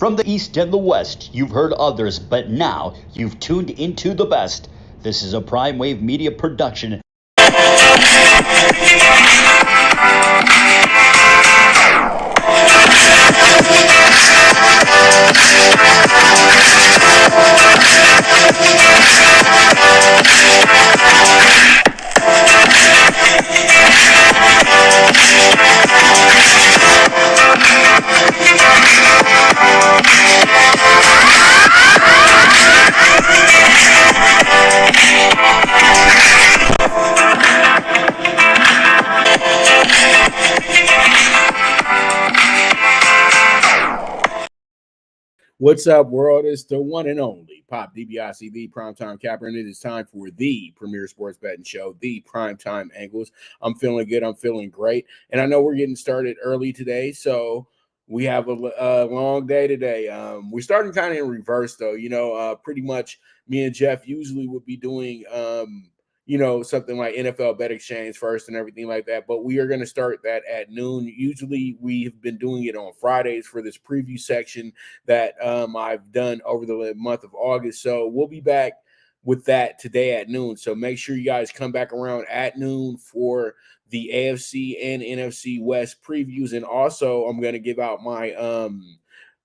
From the East and the West, you've heard others, but now you've tuned into the best. This is a Prime Wave Media production. What's up, world? It's the one and only Pop DBacks, the Primetime Capper, and it is time for the premier sports betting show, the Primetime Angles. I'm feeling good. I'm feeling great. And I know we're getting started early today, so we have a long day today. We're starting kind of in reverse, though. Pretty much me and Jeff usually would be doing something like NFL Bet Exchange first and everything like that. But we are going to start that at noon. Usually we have been doing it on Fridays for this preview section that I've done over the month of August. So we'll be back with that today at noon. So make sure you guys come back around at noon for the AFC and NFC West previews. And also I'm going to give out my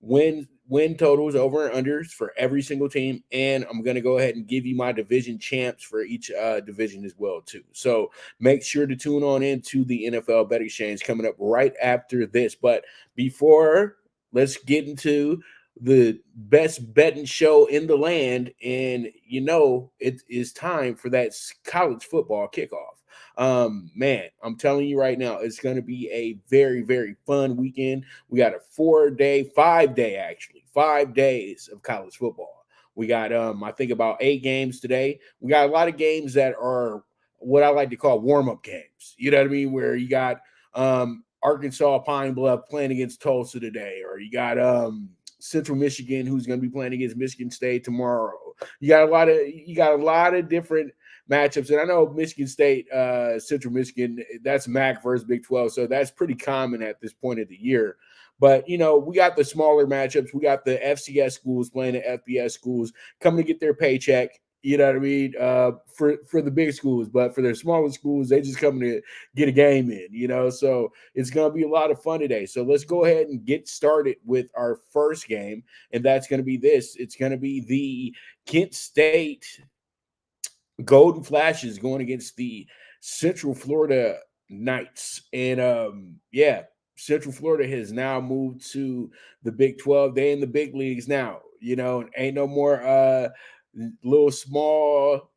win totals over and unders for every single team, and I'm going to go ahead and give you my division champs for each division as well too. So make sure to tune on into the NFL Bet Exchange coming up right after this. But before, let's get into the best betting show in the land, and it is time for that college football kickoff. Man, I'm telling you right now, it's going to be a very, very fun weekend. We got a 5 days of college football. We got, I think about 8 games today. We got a lot of games that are what I like to call warm-up games. You know what I mean? Where you got, Arkansas Pine Bluff playing against Tulsa today, or you got, Central Michigan, who's going to be playing against Michigan State tomorrow. You got a lot of different matchups. And I know Michigan State, Central Michigan, that's MAC versus Big 12. So that's pretty common at this point of the year. But, we got the smaller matchups. We got the FCS schools playing the FBS schools coming to get their paycheck. You know what I mean? For the big schools, but for their smaller schools, they just coming to get a game in, so it's going to be a lot of fun today. So let's go ahead and get started with our first game. And that's going to be this. It's going to be the Kent State Golden Flashes going against the Central Florida Knights. And Central Florida has now moved to the Big 12. They in the big leagues now, ain't no more little small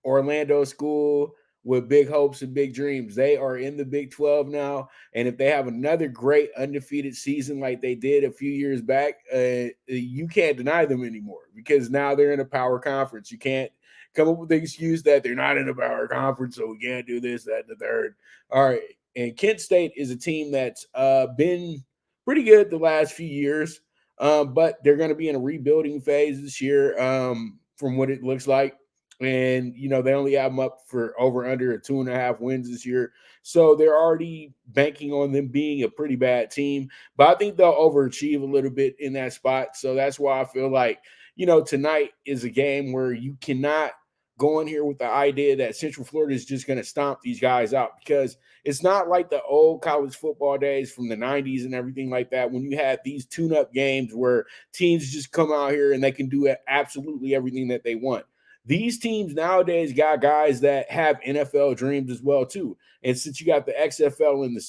Orlando school with big hopes and big dreams. They are in the Big 12 now. And if they have another great undefeated season like they did a few years back, you can't deny them anymore because now they're in a power conference. You can't come up with the excuse that they're not in a power conference, so we can't do this, that, and the third. All right. And Kent State is a team that's been pretty good the last few years, but they're going to be in a rebuilding phase this year from what it looks like. And, they only have them up for over under 2.5 wins this year. So they're already banking on them being a pretty bad team. But I think they'll overachieve a little bit in that spot. So that's why I feel like, tonight is a game where you cannot go in here with the idea that Central Florida is just going to stomp these guys out, because it's not like the old college football days from the 90s and everything like that, when you had these tune-up games where teams just come out here and they can do absolutely everything that they want. These teams nowadays got guys that have NFL dreams as well, too. And since you got the XFL and the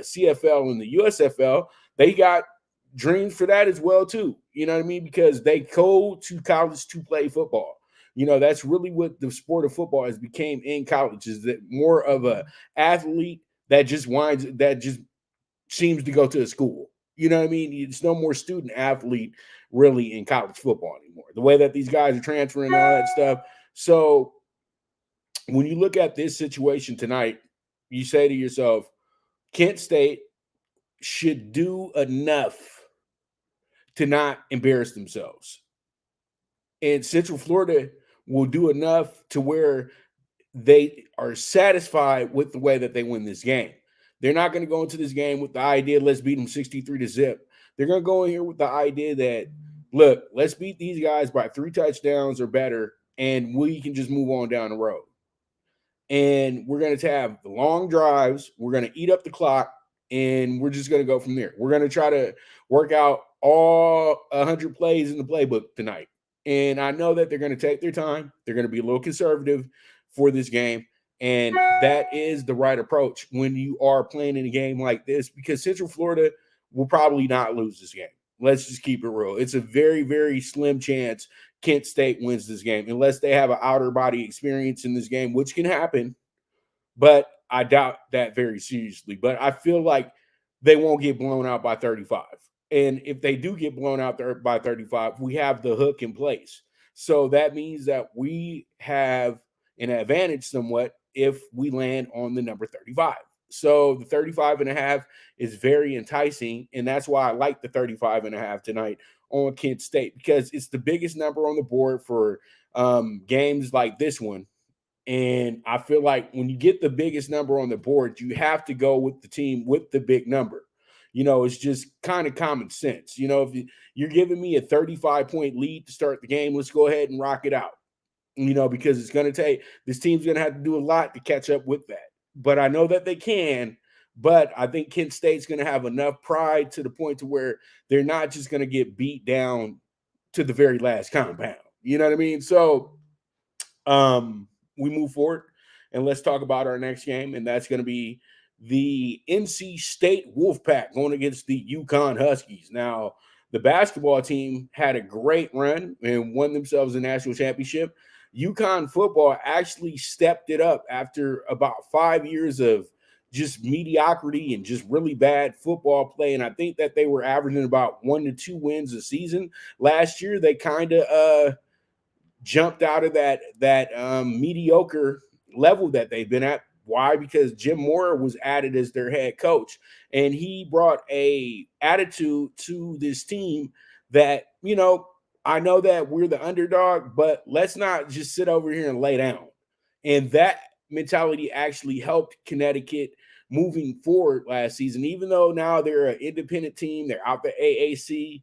CFL and the USFL, they got dreams for that as well, too. You know what I mean? Because they go to college to play football. That's really what the sport of football has became in college, is that more of a athlete that just seems to go to a school. You know what I mean? It's no more student athlete really in college football anymore, the way that these guys are transferring and all that stuff. So when you look at this situation tonight, you say to yourself, Kent State should do enough to not embarrass themselves. And Central Florida will do enough to where they are satisfied with the way that they win this game. They're not going to go into this game with the idea, let's beat them 63-0. They're going to go in here with the idea that, look, let's beat these guys by 3 touchdowns or better, and we can just move on down the road. And we're going to have the long drives. We're going to eat up the clock, and we're just going to go from there. We're going to try to work out all 100 plays in the playbook tonight. And I know that they're going to take their time. They're going to be a little conservative for this game. And that is the right approach when you are playing in a game like this, because Central Florida will probably not lose this game. Let's just keep it real. It's a very, very slim chance Kent State wins this game unless they have an outer body experience in this game, which can happen. But I doubt that very seriously. But I feel like they won't get blown out by 35. And if they do get blown out there by 35, we have the hook in place. So that means that we have an advantage somewhat if we land on the number 35. So the 35.5 is very enticing, and that's why I like the 35.5 tonight on Kent State, because it's the biggest number on the board for games like this one. And I feel like when you get the biggest number on the board, you have to go with the team with the big number. It's just kind of common sense. If you're giving me a 35-point lead to start the game, let's go ahead and rock it out. Because it's going to take, this team's going to have to do a lot to catch up with that. But I know that they can, but I think Kent State's going to have enough pride to the point to where they're not just going to get beat down to the very last compound. You know what I mean? So we move forward, and let's talk about our next game, and that's going to be the NC State Wolfpack going against the UConn Huskies. Now, the basketball team had a great run and won themselves a national championship. UConn football actually stepped it up after about 5 years of just mediocrity and just really bad football play. And I think that they were averaging about 1 to 2 wins a season. Last year, they kind of jumped out of that mediocre level that they've been at. Why? Because Jim Mora was added as their head coach, and he brought a attitude to this team that, I know that we're the underdog, but let's not just sit over here and lay down. And that mentality actually helped Connecticut moving forward last season, even though now they're an independent team. They're out the AAC.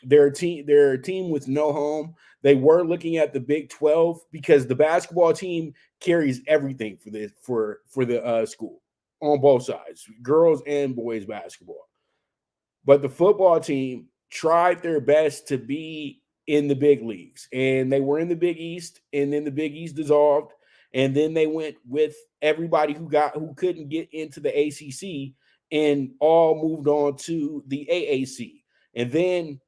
They're a team with no home. They were looking at the Big 12 because the basketball team carries everything for the school on both sides, girls and boys basketball. But the football team tried their best to be in the big leagues, and they were in the Big East, and then the Big East dissolved, and then they went with everybody who couldn't get into the ACC and all moved on to the AAC. And then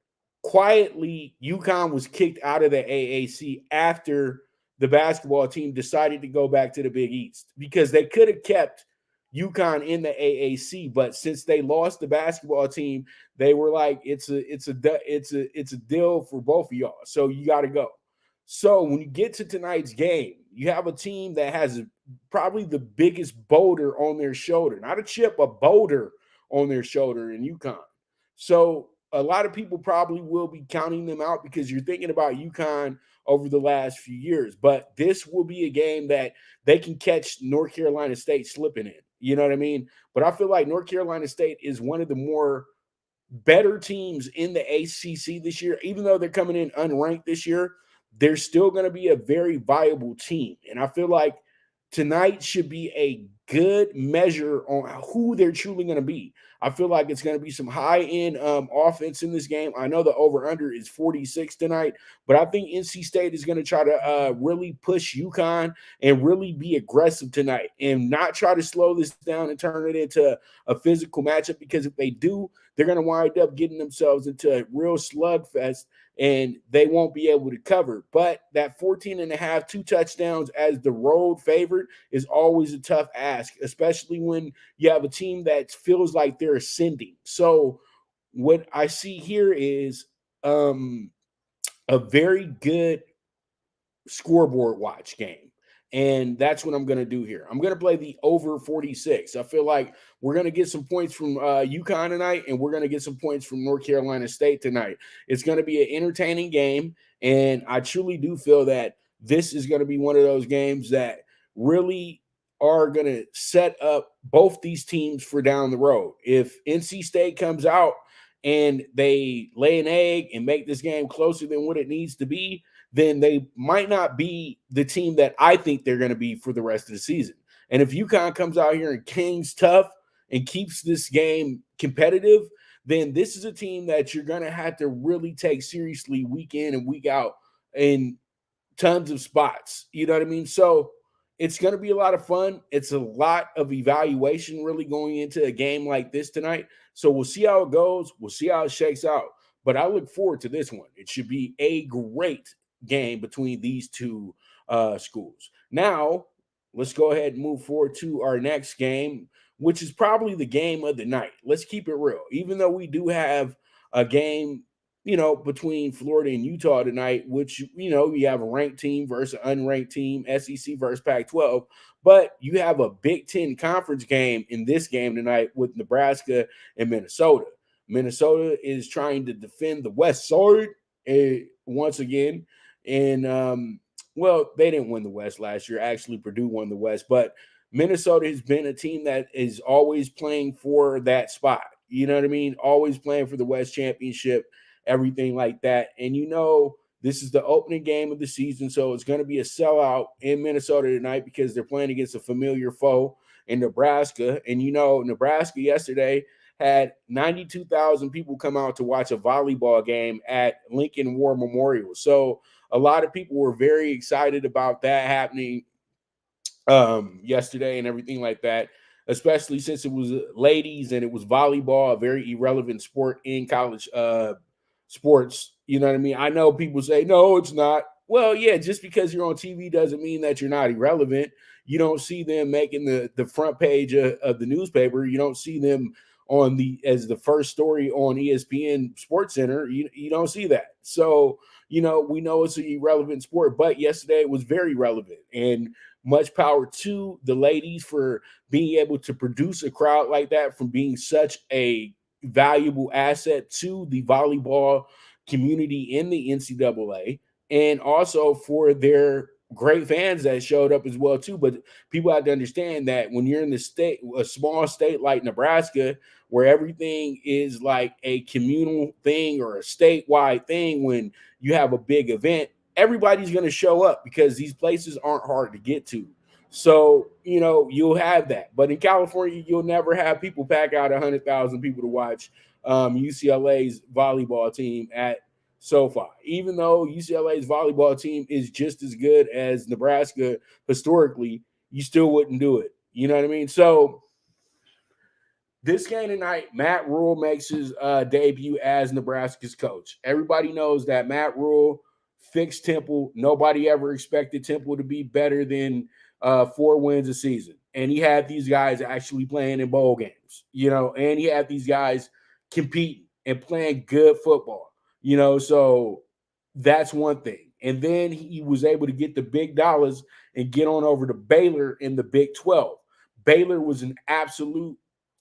quietly, UConn was kicked out of the AAC after the basketball team decided to go back to the Big East, because they could have kept UConn in the AAC, but since they lost the basketball team, they were like, it's a deal for both of y'all. So you got to go. So when you get to tonight's game, you have a team that has probably the biggest boulder on their shoulder, not a chip, a boulder on their shoulder in UConn. So a lot of people probably will be counting them out because you're thinking about UConn over the last few years, but this will be a game that they can catch North Carolina State slipping in. You know what I mean? But I feel like North Carolina State is one of the more better teams in the ACC this year. Even though they're coming in unranked this year, they're still going to be a very viable team. And I feel like tonight should be a good measure on who they're truly going to be. I feel like it's going to be some high-end offense in this game. I know the over-under is 46 tonight, but I think NC State is going to try to really push UConn and really be aggressive tonight and not try to slow this down and turn it into a physical matchup, because if they do, they're going to wind up getting themselves into a real slugfest and they won't be able to cover. But that 14.5, 2 touchdowns as the road favorite is always a tough ask, especially when you have a team that feels like they're ascending. So what I see here is a very good scoreboard watch game. And that's what I'm going to do here. I'm going to play the over 46. I feel like we're going to get some points from UConn tonight, and we're going to get some points from North Carolina State tonight. It's going to be an entertaining game, and I truly do feel that this is going to be one of those games that really are going to set up both these teams for down the road. If NC State comes out and they lay an egg and make this game closer than what it needs to be, then they might not be the team that I think they're going to be for the rest of the season. And if UConn comes out here and kings tough and keeps this game competitive, then this is a team that you're going to have to really take seriously week in and week out in tons of spots. You know what I mean? So it's going to be a lot of fun. It's a lot of evaluation really going into a game like this tonight. So we'll see how it goes. We'll see how it shakes out. But I look forward to this one. It should be a great game between these two schools. Now, let's go ahead and move forward to our next game, which is probably the game of the night. Let's keep it real. Even though we do have a game, between Florida and Utah tonight, which, you have a ranked team versus an unranked team, SEC versus Pac-12, but you have a Big Ten conference game in this game tonight with Nebraska and Minnesota. Minnesota is trying to defend the West Side once again. And, they didn't win the West last year. Actually, Purdue won the West. But Minnesota has been a team that is always playing for that spot. You know what I mean? Always playing for the West Championship, everything like that. And, this is the opening game of the season, so it's going to be a sellout in Minnesota tonight because they're playing against a familiar foe in Nebraska. And, Nebraska yesterday had 92,000 people come out to watch a volleyball game at Lincoln War Memorial. So a lot of people were very excited about that happening yesterday and everything like that, especially since it was ladies and it was volleyball, a very irrelevant sport in college sports. You know what I mean? I know people say, no, it's not. Well, yeah, just because you're on TV doesn't mean that you're not irrelevant. You don't see them making the front page of the newspaper. You don't see them as the first story on ESPN Sports Center. You don't see that. So, we know it's an irrelevant sport, but yesterday it was very relevant, and much power to the ladies for being able to produce a crowd like that, from being such a valuable asset to the volleyball community in the NCAA, and also for their great fans that showed up as well too. But people have to understand that when you're in a small state like Nebraska, where everything is like a communal thing or a statewide thing, when you have a big event, everybody's going to show up because these places aren't hard to get to. So, you'll have that. But in California, you'll never have people pack out 100,000 people to watch UCLA's volleyball team at SoFi. Even though UCLA's volleyball team is just as good as Nebraska historically, you still wouldn't do it. You know what I mean? So this game tonight, Matt Rule makes his debut as Nebraska's coach. Everybody knows that Matt Rule fixed Temple. Nobody ever expected Temple to be better than 4 wins a season. And he had these guys actually playing in bowl games, and he had these guys competing and playing good football, so that's one thing. And then he was able to get the big dollars and get on over to Baylor in the Big 12. Baylor was an absolute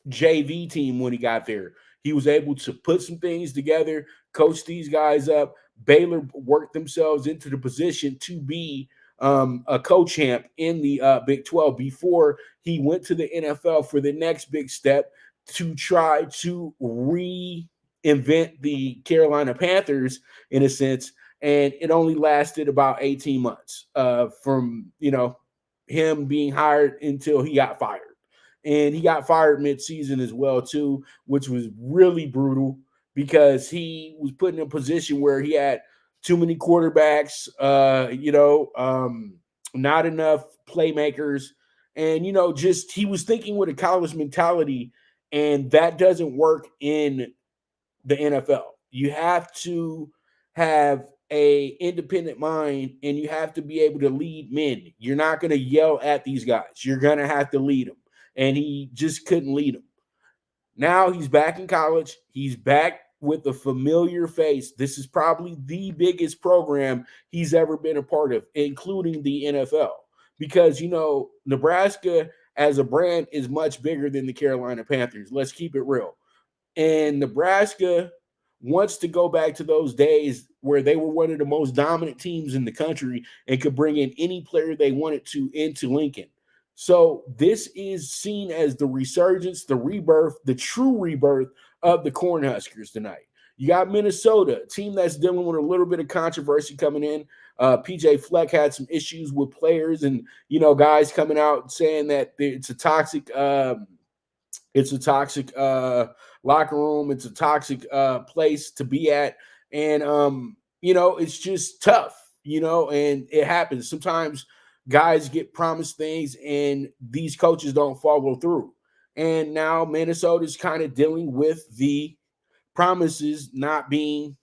JV team when he got there. He was able to put some things together, coach these guys up. Baylor worked themselves into the position to be a co-champ in the Big 12 before he went to the NFL for the next big step to try to reinvent the Carolina Panthers in a sense. And it only lasted about 18 months from, him being hired until he got fired. And he got fired mid-season as well, too, which was really brutal because he was put in a position where he had too many quarterbacks, not enough playmakers. And, he was thinking with a college mentality, and that doesn't work in the NFL. You have to have a independent mind, and you have to be able to lead men. You're not going to yell at these guys. You're going to have to lead them. And he just couldn't lead them. Now he's back in college. He's back with a familiar face. This is probably the biggest program he's ever been a part of, including the NFL. Because, Nebraska as a brand is much bigger than the Carolina Panthers. Let's keep it real. And Nebraska wants to go back to those days where they were one of the most dominant teams in the country and could bring in any player they wanted to into Lincoln. So this is seen as the resurgence, the rebirth, the true rebirth of the Cornhuskers tonight. You got Minnesota, a team that's dealing with a little bit of controversy coming in. PJ Fleck had some issues with players and, guys coming out saying that it's a toxic locker room. It's a toxic place to be at. And, it's just tough, and it happens. Sometimes guys get promised things and these coaches don't follow through. And now Minnesota's kind of dealing with the promises not being,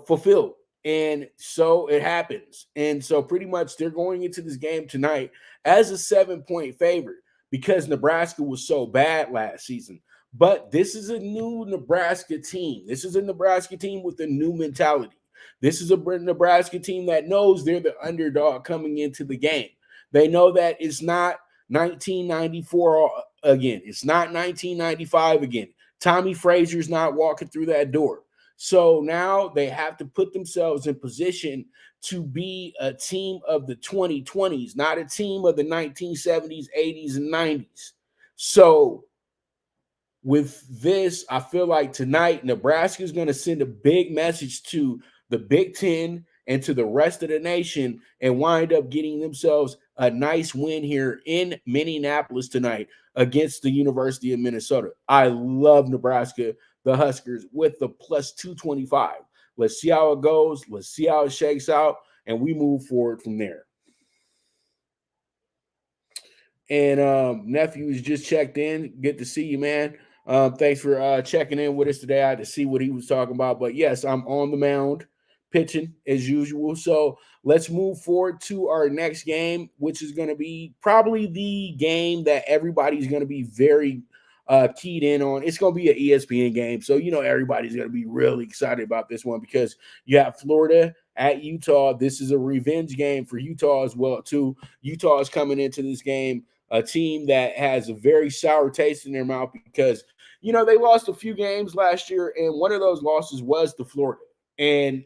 fulfilled. And so it happens. And so pretty much they're going into this game tonight as a 7-point favorite because Nebraska was so bad last season. But this is a new Nebraska team. This is a Nebraska team with a new mentality. This is a Nebraska team that knows they're the underdog coming into the game. They know that it's not 1994 again. It's not 1995 again. Tommy Frazier's not walking through that door. So now they have to put themselves in position to be a team of the 2020s, not a team of the 1970s, 80s, and 90s. So with this, I feel like tonight Nebraska is going to send a big message to the Big Ten and to the rest of the nation and wind up getting themselves a nice win here in Minneapolis tonight against the University of Minnesota. I love Nebraska, the Huskers, with the plus 225. Let's see how it goes. Let's see how it shakes out, and we move forward from there. And nephew is just checked in. Good to see you, man. Thanks for checking in with us today. I had to see what he was talking about. But yes, I'm on the mound pitching as usual. So let's move forward to our next game, which is going to be probably the game that everybody's going to be very keyed in on. It's going to be an ESPN game. So, everybody's going to be really excited about this one because you have Florida at Utah. This is a revenge game for Utah as well, too. Utah is coming into this game a team that has a very sour taste in their mouth because, they lost a few games last year, and one of those losses was to Florida. And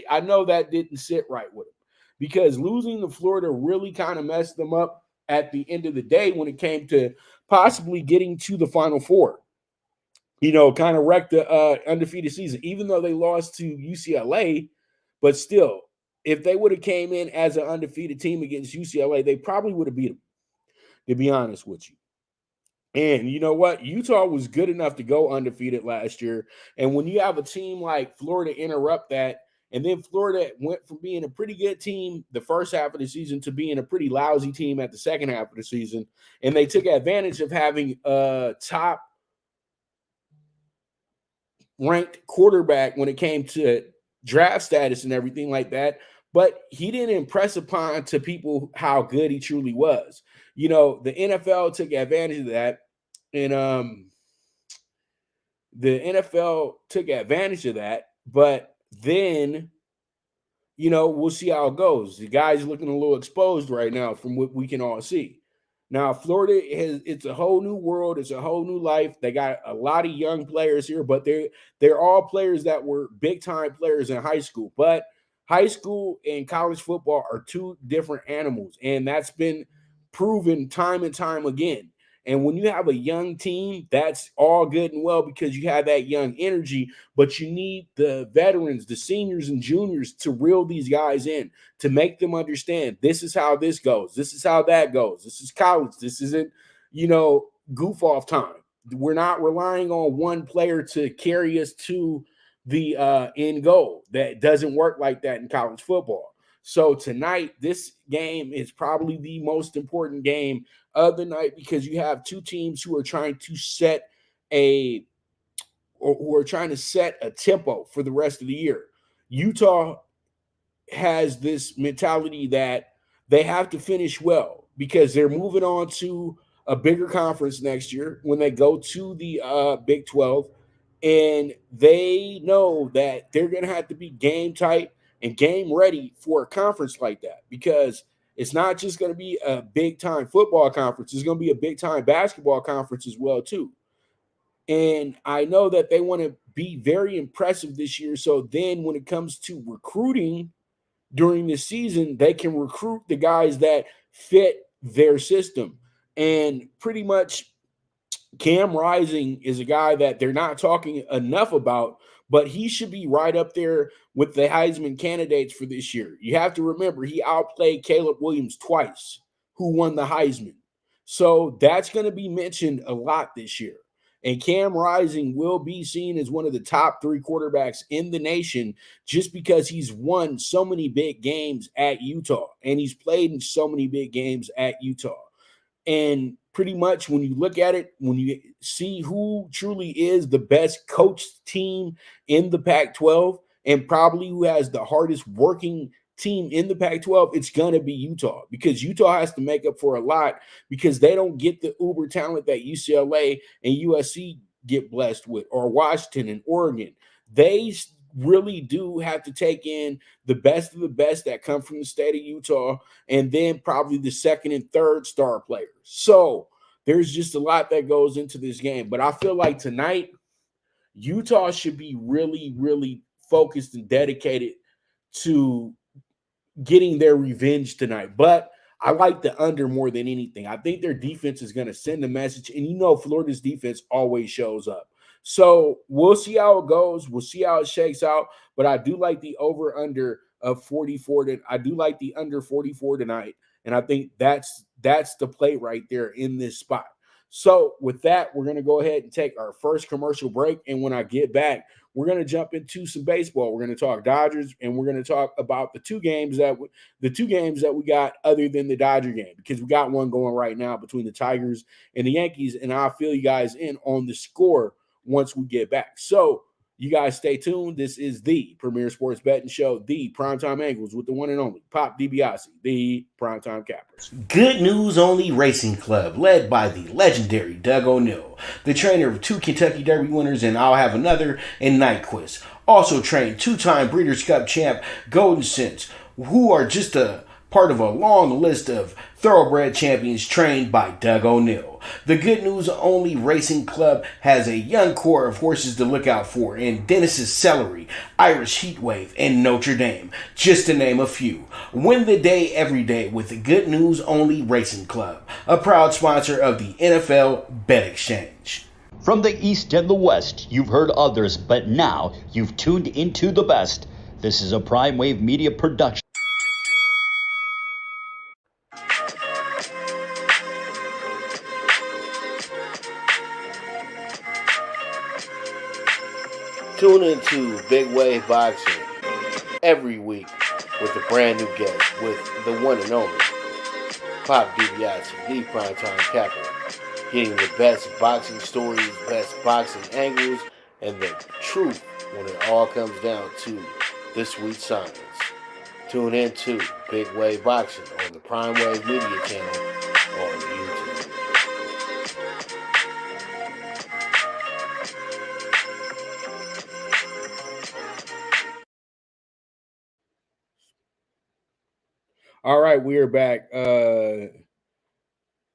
I know that didn't sit right with them because losing to Florida really kind of messed them up at the end of the day when it came to possibly getting to the Final Four. Kind of wrecked the undefeated season, even though they lost to UCLA. But still, if they would have came in as an undefeated team against UCLA, they probably would have beat them, to be honest with you. And you know what? Utah was good enough to go undefeated last year. And when you have a team like Florida interrupt that, and then Florida went from being a pretty good team the first half of the season to being a pretty lousy team at the second half of the season, and they took advantage of having a top ranked quarterback when it came to draft status and everything like that. But he didn't impress upon to people how good he truly was. The NFL took advantage of that. And the NFL took advantage of that. But then, we'll see how it goes. The guy's looking a little exposed right now from what we can all see. Now, Florida it's a whole new world. It's a whole new life. They got a lot of young players here, but they're all players that were big-time players in high school. But high school and college football are two different animals, and that's been proven time and time again. And when you have a young team, that's all good and well because you have that young energy, but you need the veterans, the seniors and juniors to reel these guys in, to make them understand this is how this goes. This is how that goes. This is college. This isn't, goof off time. We're not relying on one player to carry us to the end goal. That doesn't work like that in college football. So tonight, this game is probably the most important game of the night because you have two teams who are trying to set a tempo for the rest of the year. Utah has this mentality that they have to finish well because they're moving on to a bigger conference next year when they go to the Big 12, and they know that they're going to have to be game tight and game ready for a conference like that because it's not just going to be a big-time football conference. It's going to be a big-time basketball conference as well, too. And I know that they want to be very impressive this year. So then when it comes to recruiting during the season, they can recruit the guys that fit their system. And pretty much Cam Rising is a guy that they're not talking enough about, but he should be right up there with the Heisman candidates for this year. You have to remember he outplayed Caleb Williams twice, who won the Heisman. So that's going to be mentioned a lot this year. And Cam Rising will be seen as one of the top 3 quarterbacks in the nation just because he's won so many big games at Utah and he's played in so many big games at Utah. And pretty much when you look at it, when you see who truly is the best coached team in the Pac-12 and probably who has the hardest working team in the Pac-12, it's going to be Utah, because Utah has to make up for a lot because they don't get the uber talent that UCLA and USC get blessed with, or Washington and Oregon. They really do have to take in the best of the best that come from the state of Utah, and then probably the second and third star players. So there's just a lot that goes into this game. But I feel like tonight, Utah should be really, really focused and dedicated to getting their revenge tonight. But I like the under more than anything. I think their defense is going to send a message. And Florida's defense always shows up. So we'll see how it goes. We'll see how it shakes out. But I do like the over-under of 44. I do like the under 44 tonight. And I think that's the play right there in this spot. So with that, we're going to go ahead and take our first commercial break. And when I get back, we're going to jump into some baseball. We're going to talk Dodgers, and we're going to talk about the two games that we got other than the Dodger game, because we got one going right now between the Tigers and the Yankees, and I'll fill you guys in on the score once we get back. So you guys stay tuned. This is the premier sports betting show, the Primetime Angles, with the one and only Pop DiBiase, the Primetime Cappers. Good News Only Racing Club, led by the legendary Doug O'Neill, the trainer of 2 Kentucky Derby winners and I'll Have Another and Nyquist. Also trained 2-time Breeders' Cup champ Golden Sense, who are just a part of a long list of thoroughbred champions trained by Doug O'Neill. The Good News Only Racing Club has a young core of horses to look out for in Dennis's Celery, Irish Heatwave, and Notre Dame, just to name a few. Win the day every day with the Good News Only Racing Club, a proud sponsor of the NFL Bet Exchange. From the East and the West, you've heard others, but now you've tuned into the best. This is a Prime Wave Media production. Tune into Big Wave Boxing every week with a brand new guest with the one and only Pop DiBiase, the Primetime Capper, getting the best boxing stories, best boxing angles, and the truth when it all comes down to the sweet science. Tune into Big Wave Boxing on the Prime Wave Media channel on YouTube. All right, we are back.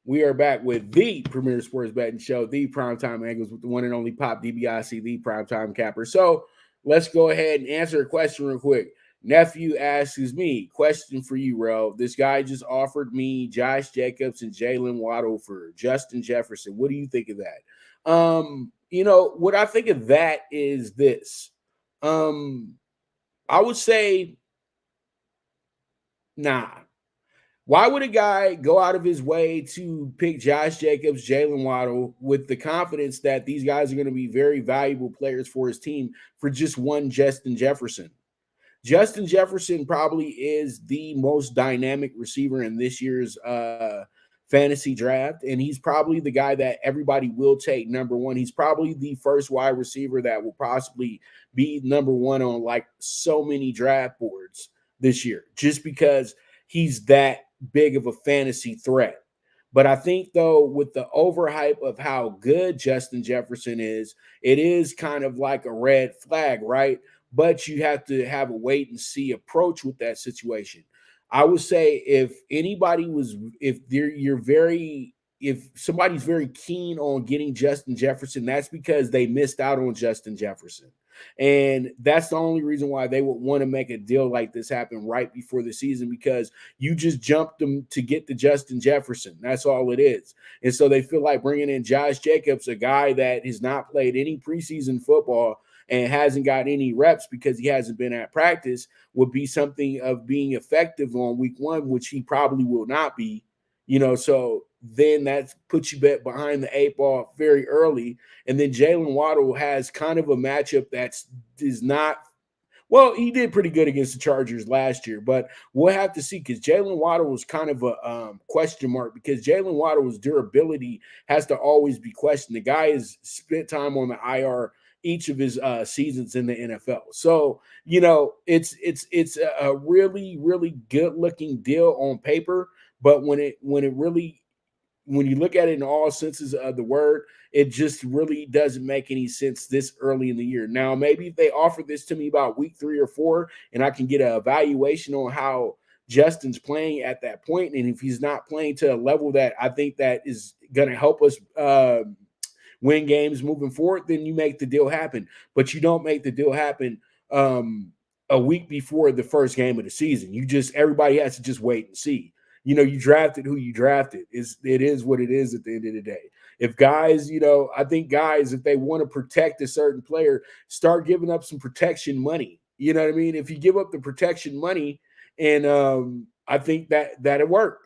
We are back with the premier sports betting show, the Primetime Angles, with the one and only Pop DiBiase, the Primetime Capper. So let's go ahead and answer a question real quick. Nephew asks me, question for you, Rel. This guy just offered me Josh Jacobs and Jalen Waddle for Justin Jefferson. What do you think of that? What I think of that is this. I would say, nah. Why would a guy go out of his way to pick Josh Jacobs, Jalen Waddle, with the confidence that these guys are going to be very valuable players for his team for just one Justin Jefferson? Justin Jefferson probably is the most dynamic receiver in this year's fantasy draft, and he's probably the guy that everybody will take number one. He's probably the first wide receiver that will possibly be number one on like so many draft boards this year, just because he's that big of a fantasy threat. But I think, though, with the overhype of how good Justin Jefferson is, it is kind of like a red flag, right? But you have to have a wait and see approach with that situation. I would say if you're very if somebody's very keen on getting Justin Jefferson, that's because they missed out on Justin Jefferson. And that's the only reason why they would want to make a deal like this happen right before the season, because you just jumped them to get the Justin Jefferson. That's all it is. And so they feel like bringing in Josh Jacobs, a guy that has not played any preseason football and hasn't got any reps because he hasn't been at practice, would be something of being effective on week one, which he probably will not be. So then that puts you behind the 8 ball very early. And then Jalen Waddle has kind of a matchup is not – well, he did pretty good against the Chargers last year, but we'll have to see, because Jalen Waddle was kind of a question mark, because Jalen Waddle's durability has to always be questioned. The guy has spent time on the IR each of his seasons in the NFL. So, it's a really, really good-looking deal on paper, but when you look at it in all senses of the word, it just really doesn't make any sense this early in the year. Now, maybe if they offer this to me about week 3 or 4, and I can get an evaluation on how Justin's playing at that point, and if he's not playing to a level that I think that is going to help us win games moving forward, then you make the deal happen. But you don't make the deal happen a week before the first game of the season. Everybody has to just wait and see. You drafted who you drafted. It is what it is at the end of the day. If guys, I think guys, if they want to protect a certain player, start giving up some protection money. You know what I mean? If you give up the protection money, and I think that'll work.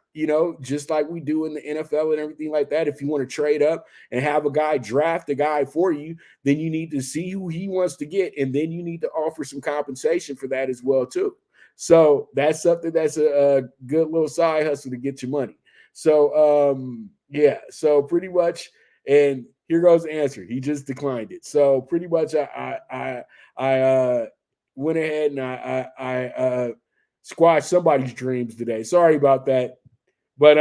Just like we do in the NFL and everything like that. If you want to trade up and have a guy draft a guy for you, then you need to see who he wants to get, and then you need to offer some compensation for that as well too. So that's something that's a good little side hustle to get your money. So, so pretty much, and here goes the answer. He just declined it. So pretty much I went ahead and I squashed somebody's dreams today. Sorry about that. But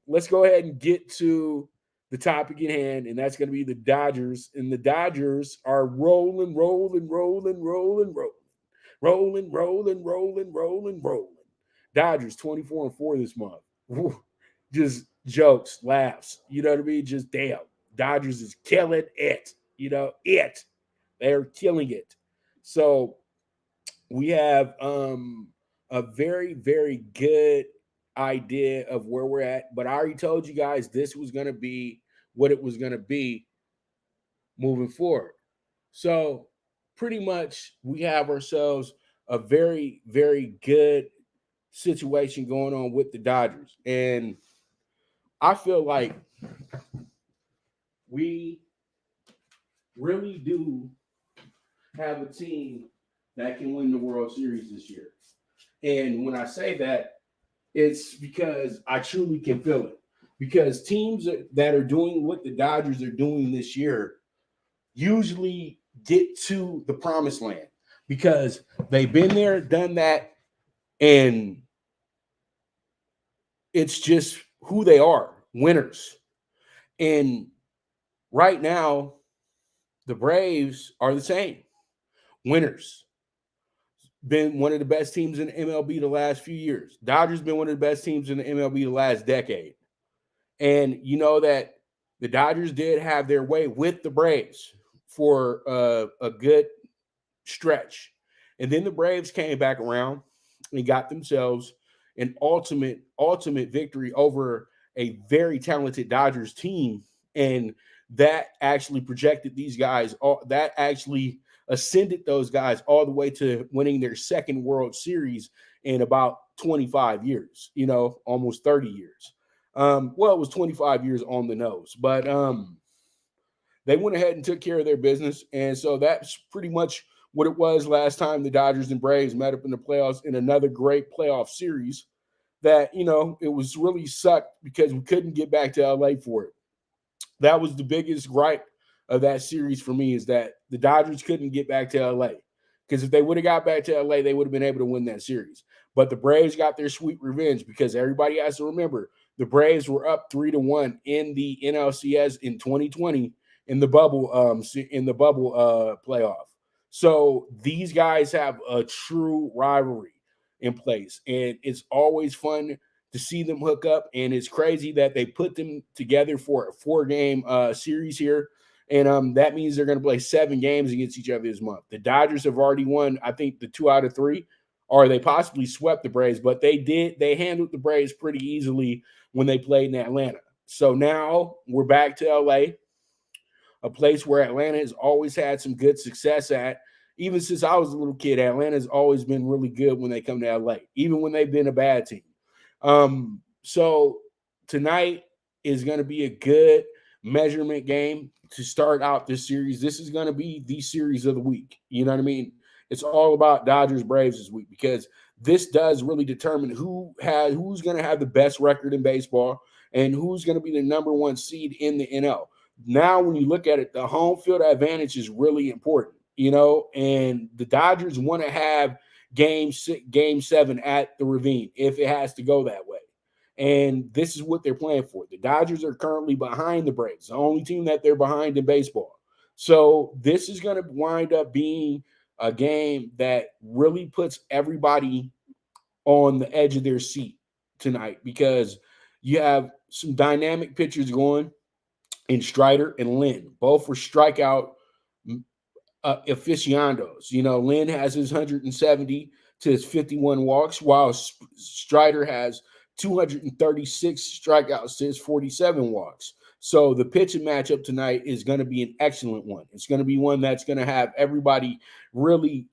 let's go ahead and get to the topic at hand, and that's going to be the Dodgers. And the Dodgers are rolling. Dodgers 24-4 this month. Woo. Just jokes, laughs. You know what I mean? Just damn. Dodgers is killing it. They're killing it. So we have a very, very good idea of where we're at. But I already told you guys this was going to be what it was going to be moving forward. So pretty much we have ourselves a very, very good situation going on with the Dodgers. And I feel like we really do have a team that can win the World Series this year. And when I say that, it's because I truly can feel it. Because teams that are doing what the Dodgers are doing this year usually get to the promised land, because they've been there, done that, and it's just who they are, winners. And right now, the Braves are the same, winners. Been one of the best teams in the MLB the last few years. Dodgers been one of the best teams in the MLB the last decade. And you know that the Dodgers did have their way with the Braves for a good stretch. And then the Braves came back around and got themselves an ultimate victory over a very talented Dodgers team. And that actually projected these guys, that actually ascended those guys all the way to winning their second World Series in about 25 years, almost 30 years. Well, it was 25 years on the nose, but they went ahead and took care of their business. And so that's pretty much what it was last time the Dodgers and Braves met up in the playoffs in another great playoff series that, it was really sucked because we couldn't get back to LA for it. That was the biggest gripe of that series for me, is that the Dodgers couldn't get back to LA, because if they would have got back to LA, they would have been able to win that series. But the Braves got their sweet revenge, because everybody has to remember the Braves were up 3-1 in the NLCS in 2020 in the bubble playoff. So these guys have a true rivalry in place, and it's always fun to see them hook up. And it's crazy that they put them together for a 4-game series here. And that means they're going to play 7 games against each other this month. The Dodgers have already won, I think, the 2 out of 3, or they possibly swept the Braves, but they handled the Braves pretty easily when they played in Atlanta. So now we're back to LA, a place where Atlanta has always had some good success at. Even since I was a little kid, Atlanta's always been really good when they come to LA, even when they've been a bad team. So tonight is going to be a good measurement game to start out this series. This is going to be the series of the week. You know what I mean? It's all about Dodgers Braves this week, because this does really determine who's going to have the best record in baseball and who's going to be the number 1 seed in the NL. Now, when you look at it, the home field advantage is really important, and the Dodgers want to have game 7 at the Ravine if it has to go that way. And this is what they're playing for. The Dodgers are currently behind the Braves, the only team that they're behind in baseball. So this is going to wind up being a game that really puts everybody on the edge of their seat tonight, because you have some dynamic pitchers going in Strider and Lynn. Both were strikeout aficionados. Lynn has his 170 to his 51 walks, while Strider has 236 strikeouts to his 47 walks. So the pitching matchup tonight is going to be an excellent one. It's going to be one that's going to have everybody really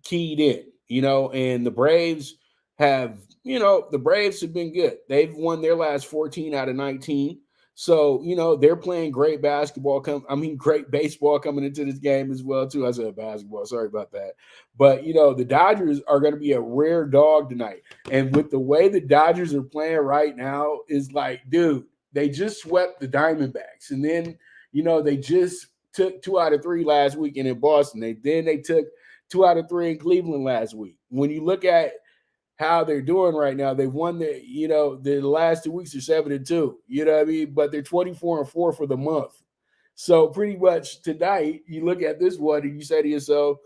keyed in, and the Braves have been good. They've won their last 14 out of 19. So, they're playing great baseball coming into this game as well, too. I said basketball. Sorry about that. But, the Dodgers are going to be a rare dog tonight. And with the way the Dodgers are playing right now, is like, dude, they just swept the Diamondbacks. And then, they just took 2 out of 3 last weekend in Boston. They took 2 out of 3 in Cleveland last week. When you look at how they're doing right now, they've won the last 2 weeks are 7-2, you know what I mean? But they're 24-4 for the month. So pretty much tonight, you look at this one and you say to yourself,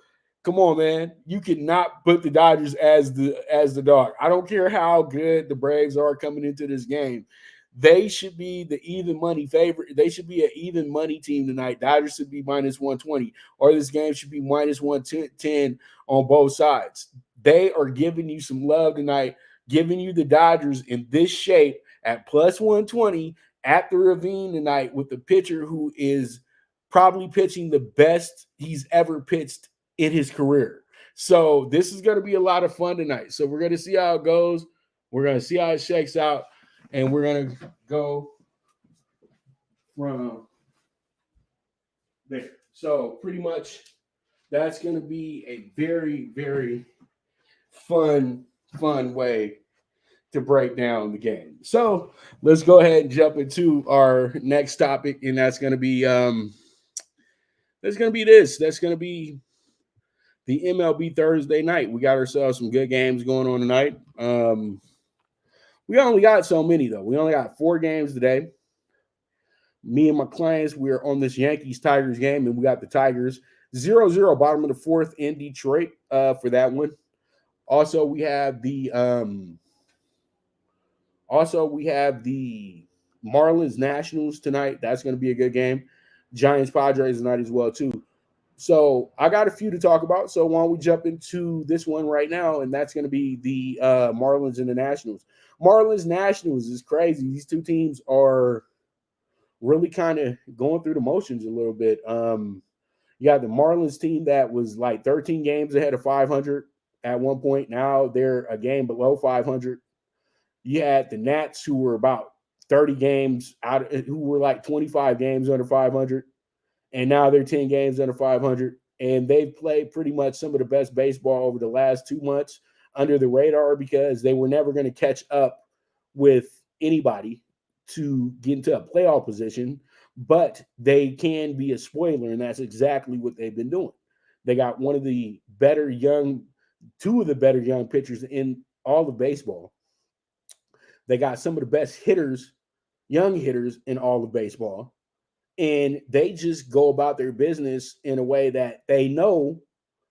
come on, man, you cannot put the Dodgers as the dog. I don't care how good the Braves are coming into this game. They should be the even money favorite. They should be an even money team tonight. Dodgers should be minus 120, or this game should be minus 110 on both sides. They are giving you some love tonight, giving you the Dodgers in this shape at plus 120 at the Ravine tonight, with the pitcher who is probably pitching the best he's ever pitched in his career. So this is going to be a lot of fun tonight. So we're going to see how it goes. We're going to see how it shakes out. And we're going to go from there. So pretty much that's going to be a very, very fun way to break down the game. So let's go ahead and jump into our next topic. And that's going to be That's going to be the MLB Thursday night. We got ourselves some good games going on tonight. We only got so many, though. We only got 4 games today. Me and my clients, we're on this Yankees-Tigers game, and we got the Tigers 0-0, bottom of the 4th in Detroit for that one. Also, we have the Marlins Nationals tonight. That's going to be a good game. Giants Padres tonight as well, too. So I got a few to talk about. So why don't we jump into this one right now, and that's going to be the Marlins and the Nationals. Marlins Nationals is crazy. These two teams are really kind of going through the motions a little bit. You got the Marlins team that was like 13 games ahead of 500 at one point. Now they're a game below 500. You had the Nats, who were about 30 games out, who were like 25 games under 500. And now they're 10 games under 500. And they've played pretty much some of the best baseball over the last 2 months under the radar, because they were never going to catch up with anybody to get into a playoff position. But they can be a spoiler, and that's exactly what they've been doing. They got two of the better young pitchers in all of baseball. They got some of the best young hitters in all of baseball. And they just go about their business in a way that they know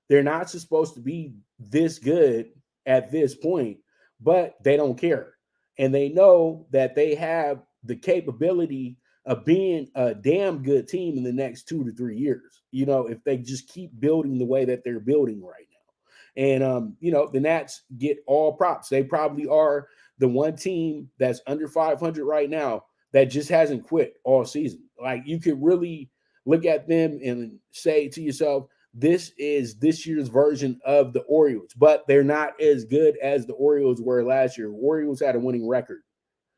they're not supposed to be this good at this point, but they don't care. and they know that they have the capability of being a damn good team in the next 2 to 3 years, if they just keep building the way that they're building right now. And, the Nats get all props. They probably are the one team that's under 500 right now that just hasn't quit all season. Like, you could really look at them and say to yourself, this is this year's version of the Orioles, but they're not as good as the Orioles were last year. Orioles had a winning record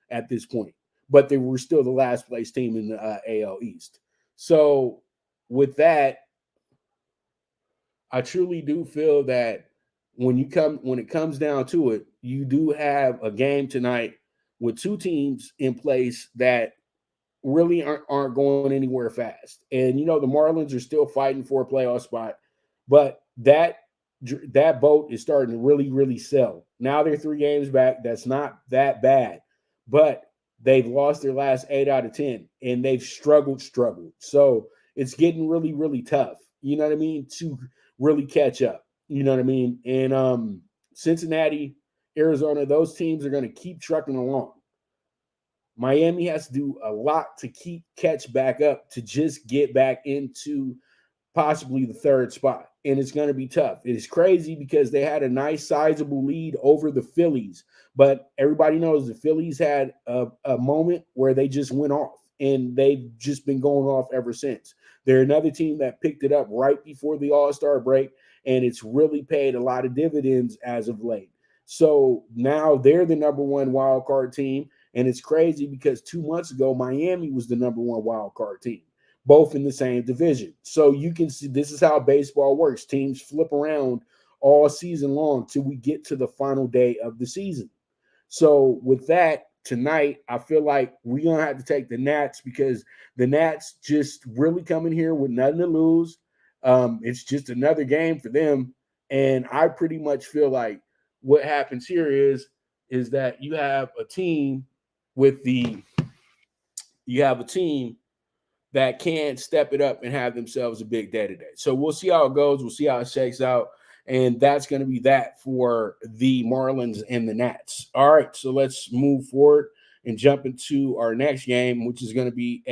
at this point, but they were still the last place team in the AL East. So with that, I truly do feel that when it comes down to it, you do have a game tonight with two teams in place that really aren't going anywhere fast. And the Marlins are still fighting for a playoff spot, but that boat is starting to really, really sell. Now they're 3 games back. That's not that bad, but they've lost their last 8 out of 10, and they've struggled. So it's getting really, really tough, to really catch up, And Cincinnati, Arizona, those teams are going to keep trucking along. Miami has to do a lot to catch back up to just get back into possibly the 3rd spot. And it's going to be tough. It is crazy because they had a nice sizable lead over the Phillies, but everybody knows the Phillies had a moment where they just went off, and they've just been going off ever since. They're another team that picked it up right before the All-Star break, and it's really paid a lot of dividends as of late. So now they're the number 1 wild card team. And it's crazy because 2 months ago, Miami was the number 1 wild card team, both in the same division. So you can see this is how baseball works. Teams flip around all season long till we get to the final day of the season. So with that, tonight, I feel like we're going to have to take the Nats because the Nats just really coming here with nothing to lose. It's just another game for them. And I pretty much feel like what happens here is that you have a team that can step it up and have themselves a big day today. So we'll see how it goes. We'll see how it shakes out. And that's going to be that for the Marlins and the Nats. All right, so let's move forward and jump into our next game, which is going to be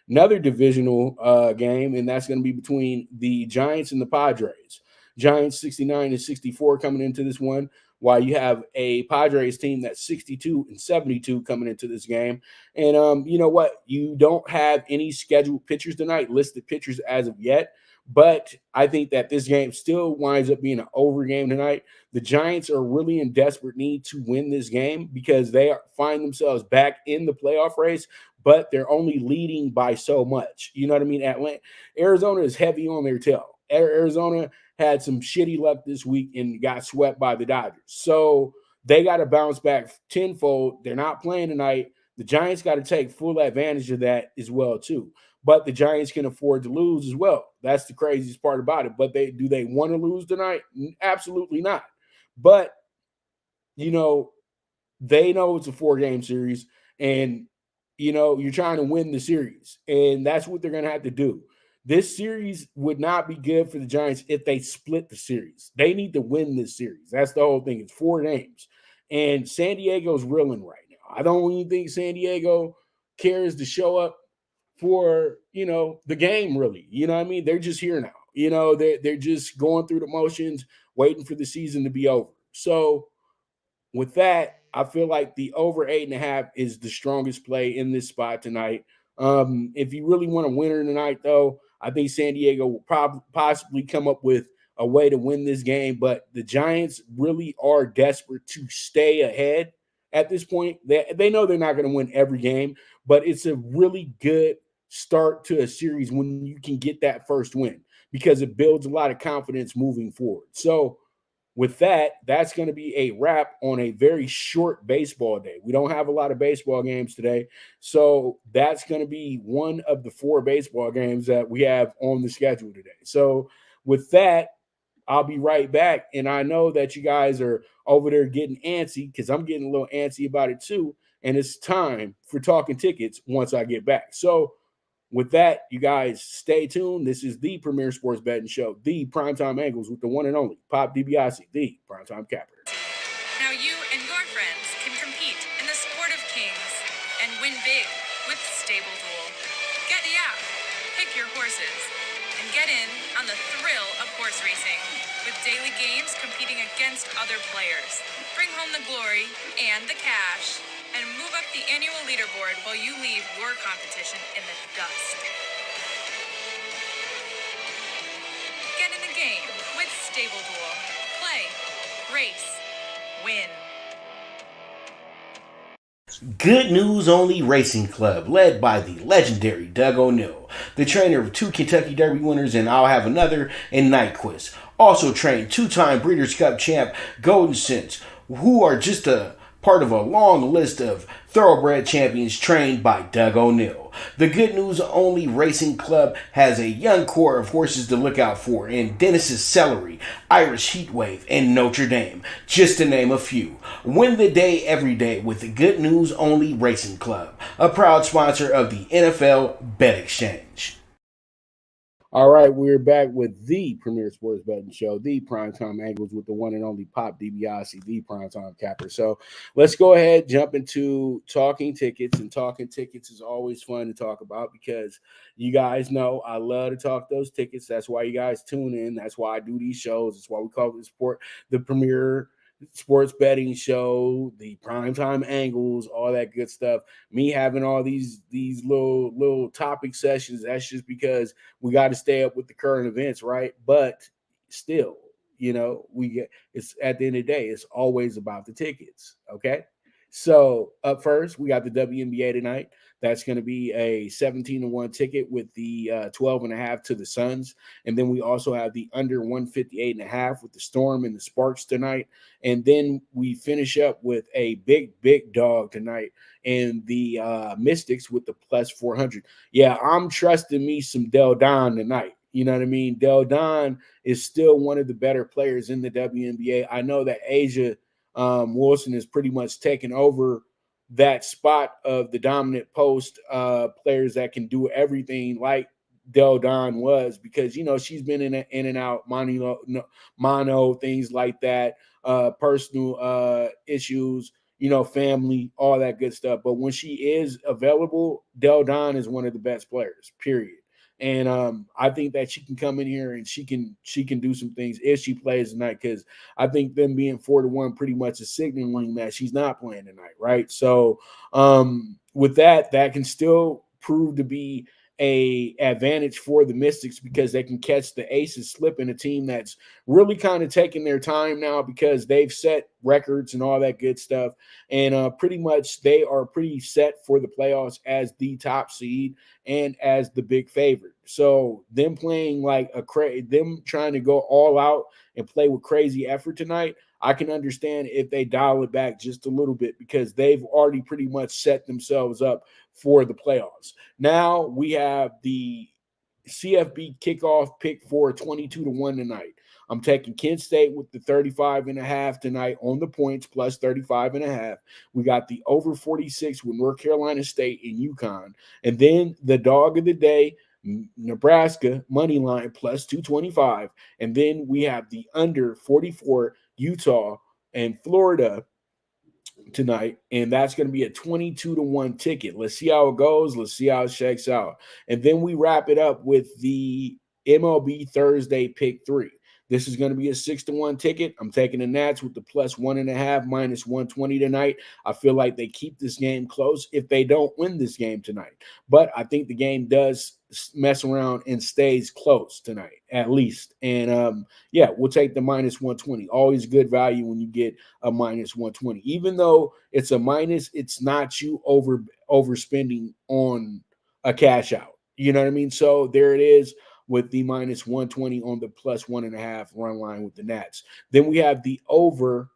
another divisional game, and that's going to be between the Giants and the Padres. Giants 69-64 coming into this one, while you have a Padres team that's 62-72 coming into this game. And you know what? You don't have any scheduled pitchers tonight, listed pitchers as of yet. But I think that this game still winds up being an over game tonight. The Giants are really in desperate need to win this game because they find themselves back in the playoff race, but they're only leading by so much. You know what I mean? Arizona is heavy on their tail. Arizona had some shitty luck this week and got swept by the Dodgers. So they got to bounce back tenfold. They're not playing tonight. The Giants got to take full advantage of that as well, too. But the Giants can afford to lose as well. That's the craziest part about it. But do they want to lose tonight? Absolutely not. But, they know it's a 4-game series. And, you're trying to win the series. And that's what they're going to have to do. This series would not be good for the Giants if they split the series. They need to win this series. That's the whole thing. It's 4 games. And San Diego's reeling right now. I don't even think San Diego cares to show up for, the game, really. You know what I mean? They're just here now. They're just going through the motions, waiting for the season to be over. So with that, I feel like the over 8.5 is the strongest play in this spot tonight. If you really want a winner tonight, though, I think San Diego will possibly come up with a way to win this game. But the Giants really are desperate to stay ahead at this point. They know they're not going to win every game, but it's a really good start to a series when you can get that first win because it builds a lot of confidence moving forward. So with that, that's going to be a wrap on a very short baseball day. We don't have a lot of baseball games today. So that's going to be one of the 4 baseball games that we have on the schedule today. So with that, I'll be right back. And I know that you guys are over there getting antsy because I'm getting a little antsy about it too. And it's time for Talkin Tickets once I get back. So with that, you guys stay tuned. This is the premier sports betting show, the Primetime Angles with the one and only Pop DiBiase, the Primetime Capper. Now you and your friends can compete in the horse racing, with daily games competing against other players. Bring home the glory and the cash, and move up the annual leaderboard while you leave your competition in the dust. Get in the game with Stable Duel. Play, race, win. Good News Only Racing Club, led by the legendary Doug O'Neill, the trainer of 2 Kentucky Derby winners, and I'll have another in Nyquist. Also trained 2-time Breeders' Cup champ Golden Sense, who are just a part of a long list of thoroughbred champions trained by Doug O'Neill. The Good News Only Racing Club has a young core of horses to look out for in Dennis's Celery, Irish Heatwave, and Notre Dame, just to name a few. Win the day every day with the Good News Only Racing Club, a proud sponsor of the NFL Bet Exchange. All right, we're back with the premier sports betting show, the Primetime Angles, with the one and only Pop DiBiase, the Primetime Capper. So let's go ahead, jump into Talking Tickets. And Talking Tickets is always fun to talk about because you guys know I love to talk those tickets. That's why you guys tune in. That's why I do these shows. That's why we call it the premier sports betting show, the Primetime Angles, all that good stuff. Me having all these little topic sessions, that's just because we got to stay up with the current events, right? But still, it's at the end of the day, it's always about the tickets. Okay. So up first, we got the WNBA tonight. That's going to be a 17-1 ticket with the 12.5 to the Suns. And then we also have the under 158.5 with the Storm and the Sparks tonight. And then we finish up with a big dog tonight and the Mystics with the plus 400. Yeah, I'm trusting me some Del Don tonight. You know what I mean? Del Don is still one of the better players in the WNBA. I know that Asia Wilson is pretty much taken over that spot of the dominant post players that can do everything like Del Don was, because she's been in and out mono things like that, personal issues, family, all that good stuff. But when she is available, Del Don is one of the best players, period. And I think that she can come in here and she can do some things if she plays tonight, because I think them being 4-1 pretty much is signaling that she's not playing tonight, right? So with that can still prove to be a advantage for the Mystics, because they can catch the Aces slipping, a team that's really kind of taking their time now because they've set records and all that good stuff. And pretty much they are pretty set for the playoffs as the top seed and as the big favorite. So them playing like them trying to go all out and play with crazy effort tonight, I can understand if they dial it back just a little bit, because they've already pretty much set themselves up for the playoffs. Now we have the CFB Kickoff PK4 22-1 tonight. I'm taking Kent State with the 35.5 tonight on the points plus 35.5. We got the over 46 with North Carolina State and UConn. And then the dog of the day, Nebraska money line plus 225. And then we have the under 44 Utah and Florida tonight, and that's going to be a 22-1 ticket. Let's see how it goes. Let's see how it shakes out. And then we wrap it up with the MLB Thursday PK3. This is going to be a 6-1 ticket. I'm taking the Nats with the plus 1.5 minus 120 tonight. I feel like they keep this game close if they don't win this game tonight. But I think the game does mess around and stays close tonight, at least. And we'll take the minus 120. Always good value when you get a minus 120. Even though it's a minus, it's not you overspending on a cash out. You know what I mean? So there it is, with the minus 120 on the plus 1.5 run line with the Nats. Then we have the over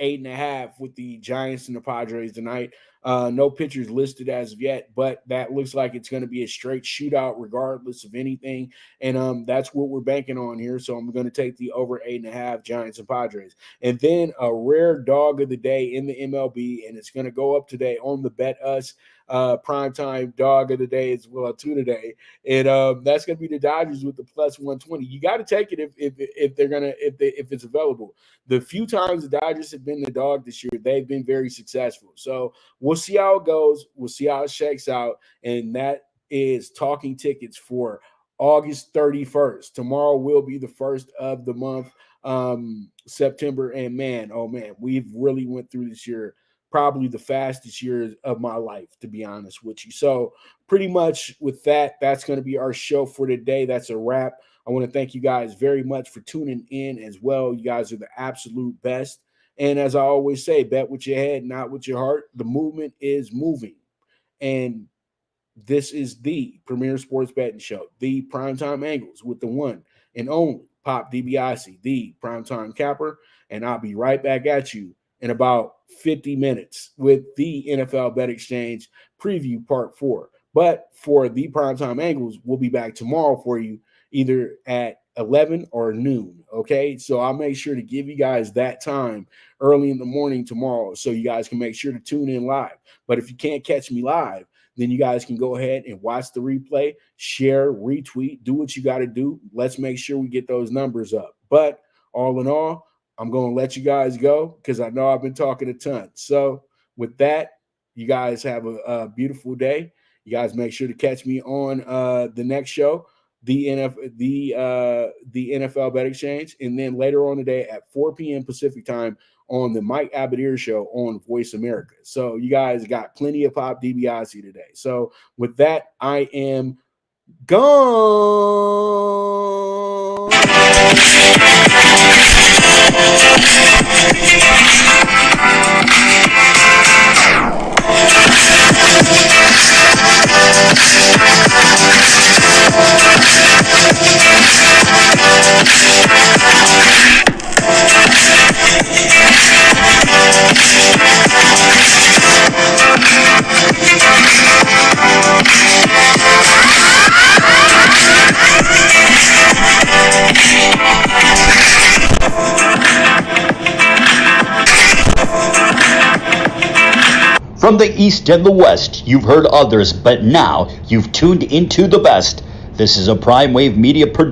8.5 with the Giants and the Padres tonight. No pitchers listed as of yet, but that looks like it's going to be a straight shootout regardless of anything. And that's what we're banking on here. So I'm going to take the over 8.5 Giants and Padres. And then a rare dog of the day in the MLB, and it's going to go up today on the Bet Us primetime dog of the day as well too today. And that's going to be the Dodgers with the plus 120. You got to take it if they're gonna if it's available. The few times the Dodgers have been the dog this year, they've been very successful. So we'll see how it goes. We'll see how it shakes out. And that is Talking Tickets for August 31st. Tomorrow will be the first of the month, September. And man, oh man, we've really went through this year, probably the fastest year of my life, to be honest with you. So pretty much with that, that's going to be our show for today. That's a wrap. I want to thank you guys very much for tuning in as well. You guys are the absolute best. And as I always say, bet with your head, not with your heart. The movement is moving. And this is the premier sports betting show, the Primetime Angles, with the one and only Pop DiBiase, the Primetime Capper. And I'll be right back at you in about 50 minutes with the NFL Bet Exchange preview part 4. But for the Primetime Angles, we'll be back tomorrow for you, either at 11 or noon. Okay, so I'll make sure to give you guys that time early in the morning tomorrow so you guys can make sure to tune in live. But if you can't catch me live, then you guys can go ahead and watch the replay, share, retweet, do what you got to do. Let's make sure we get those numbers up. But all in all, I'm going to let you guys go because I know I've been talking a ton. So with that, you guys have a beautiful day. You guys make sure to catch me on the next show, the NFL Bet Exchange, and then later on today at 4 p.m. Pacific time on the Mike Abadir Show on Voice America. So you guys got plenty of Pop DiBiase today. So with that, I am gone. From the East and the West, you've heard others, but now you've tuned into the best. This is a Prime Wave Media production.